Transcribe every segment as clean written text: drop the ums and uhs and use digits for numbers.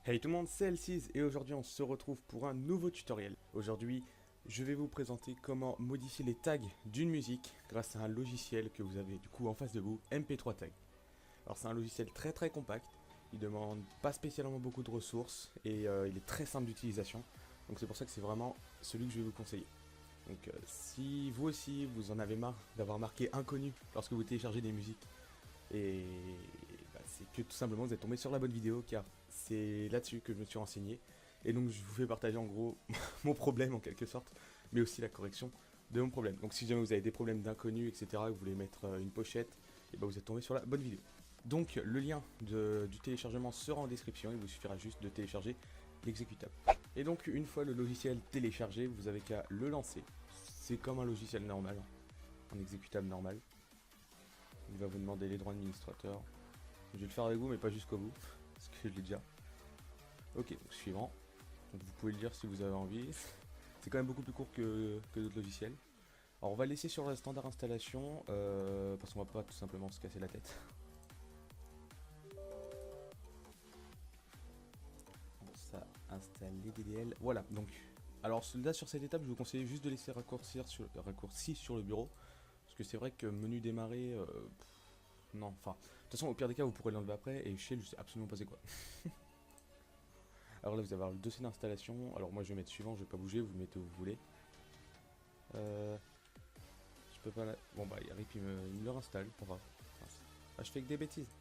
Hey tout le monde, c'est L6 et aujourd'hui on se retrouve pour un nouveau tutoriel. Aujourd'hui, je vais vous présenter comment modifier les tags d'une musique grâce à un logiciel que vous avez du coup en face de vous, MP3 Tag. Alors c'est un logiciel très compact, il demande pas spécialement beaucoup de ressources et il est très simple d'utilisation. Donc c'est pour ça que c'est vraiment celui que je vais vous conseiller. Donc si vous aussi vous en avez marre d'avoir marqué inconnu lorsque vous téléchargez des musiques, et bah, c'est que tout simplement vous êtes tombé sur la bonne vidéo car c'est là-dessus que je me suis renseigné. Et donc je vous fais partager en gros mon problème en quelque sorte, mais aussi la correction de mon problème. Donc si jamais vous avez des problèmes d'inconnus, etc., que vous voulez mettre une pochette, et bah, vous êtes tombé sur la bonne vidéo. Donc le lien du téléchargement sera en description, il vous suffira juste de télécharger l'exécutable. Et donc une fois le logiciel téléchargé, vous avez qu'à le lancer. C'est comme un logiciel normal, un exécutable normal. Il va vous demander les droits d'administrateur. Je vais le faire avec vous, mais pas jusqu'au bout, parce que je l'ai déjà. Ok, donc suivant. Donc vous pouvez le dire si vous avez envie. C'est quand même beaucoup plus court que d'autres logiciels. Alors on va laisser sur la standard installation, parce qu'on va pas tout simplement se casser la tête. Bon, ça installe les DDL. Voilà, donc. Alors là sur cette étape, je vous conseille juste de laisser raccourci sur le bureau. Parce que c'est vrai que menu démarrer, non, enfin, de toute façon, au pire des cas, vous pourrez l'enlever après, et Shell, je sais absolument pas c'est quoi. Alors là, vous allez avoir le dossier d'installation. Alors moi, je vais mettre suivant, je vais pas bouger, vous le mettez où vous voulez. Je peux pas la... Bon bah, Rip, il me le réinstalle, pas grave. Ah, je fais que des bêtises.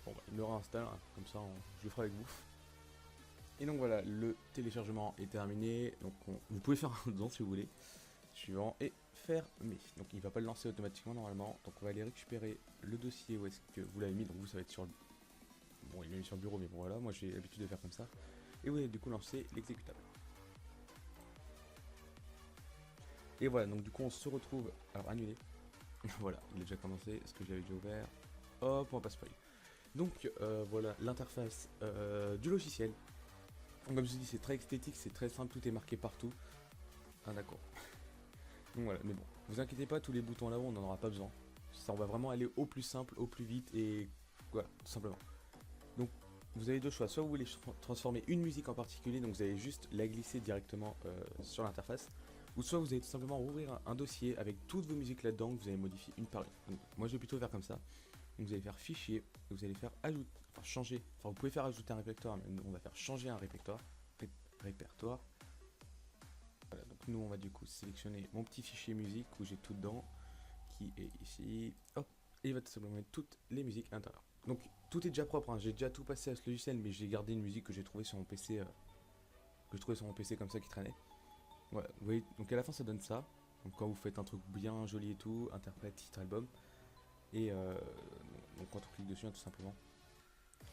Bon bah, il me le réinstalle, hein, comme ça, je le ferai avec vous. Et donc voilà, le téléchargement est terminé. Donc vous pouvez faire un don si vous voulez. Suivant et fermé. Donc il va pas le lancer automatiquement normalement. Donc on va aller récupérer le dossier où est-ce que vous l'avez mis. Donc vous, ça va être sur le... Bon, il est mis sur le bureau, mais bon voilà, moi j'ai l'habitude de faire comme ça. Et vous allez du coup lancer l'exécutable. Et voilà, donc du coup on se retrouve... Alors annulé. Voilà, il a déjà commencé, ce que j'avais déjà ouvert. Hop, on passe pas. Donc voilà l'interface du logiciel. Donc, comme je vous dis, c'est très esthétique, c'est très simple, tout est marqué partout. Ah d'accord. Donc voilà, mais bon, vous inquiétez pas, tous les boutons là-haut, on n'en aura pas besoin. Ça, on va vraiment aller au plus simple, au plus vite, et voilà, tout simplement. Donc vous avez deux choix, soit vous voulez transformer une musique en particulier, donc vous allez juste la glisser directement sur l'interface, ou soit vous allez tout simplement rouvrir un dossier avec toutes vos musiques là-dedans, que vous allez modifier une par une. Donc, moi je vais plutôt faire comme ça. Donc vous allez faire fichier, et vous allez faire ajouter, enfin changer, enfin vous pouvez faire ajouter un répertoire, mais nous on va faire changer un répertoire. Répertoire. Voilà, donc nous on va du coup sélectionner mon petit fichier musique où j'ai tout dedans, qui est ici, hop, et il va tout simplement mettre toutes les musiques à l'intérieur. Donc tout est déjà propre, hein. J'ai déjà tout passé à ce logiciel, mais j'ai gardé une musique que j'ai trouvée sur mon PC, comme ça qui traînait. Voilà, vous voyez, donc à la fin ça donne ça. Donc quand vous faites un truc bien joli et tout, interprète, titre, album, et donc quand on clique dessus, hein, tout simplement,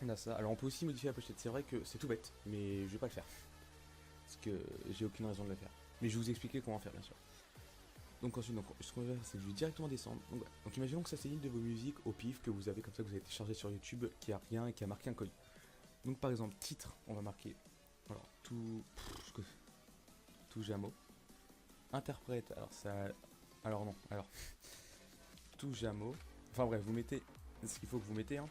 on a ça. Alors on peut aussi modifier la pochette, c'est vrai que c'est tout bête, mais je vais pas le faire, parce que j'ai aucune raison de le faire. Mais je vais vous expliquer comment faire bien sûr. Donc ensuite, donc, ce qu'on va faire, c'est que je vais directement descendre. Donc, voilà. Donc imaginons que ça c'est l'une de vos musiques au pif que vous avez comme ça, que vous avez téléchargé sur YouTube, qui a rien et qui a marqué inconnu. Donc par exemple, titre, on va marquer alors tout Jamo. Interprète, alors ça, alors non, alors tout Jamo. Enfin bref, vous mettez ce qu'il faut que vous mettez, hein.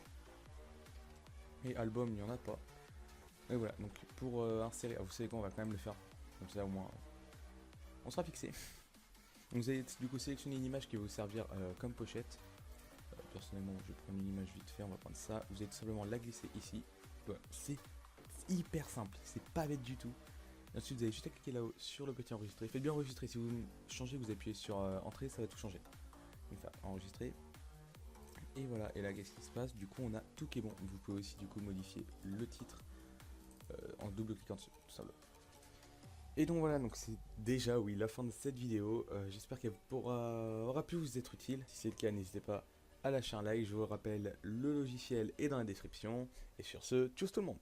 Et album, il n'y en a pas. Et voilà, donc pour insérer, vous savez quoi, on va quand même le faire. Comme ça au moins, on sera fixé. Donc vous allez du coup sélectionner une image qui va vous servir comme pochette. Personnellement, je vais prendre une image vite fait, on va prendre ça. Vous allez tout simplement la glisser ici. Voilà, c'est hyper simple, c'est pas bête du tout. Et ensuite, vous allez juste à cliquer là-haut sur le petit enregistrer. Faites bien enregistrer, si vous changez, vous appuyez sur entrée, ça va tout changer. Donc ça, enregistrer. Et voilà, et là, qu'est-ce qui se passe? Du coup, on a tout qui est bon. Vous pouvez aussi du coup modifier le titre en double cliquant dessus, tout simplement. Et donc voilà, donc c'est déjà oui la fin de cette vidéo. J'espère qu'elle aura pu vous être utile. Si c'est le cas, n'hésitez pas à lâcher un like. Je vous rappelle, le logiciel est dans la description. Et sur ce, tchuss tout le monde.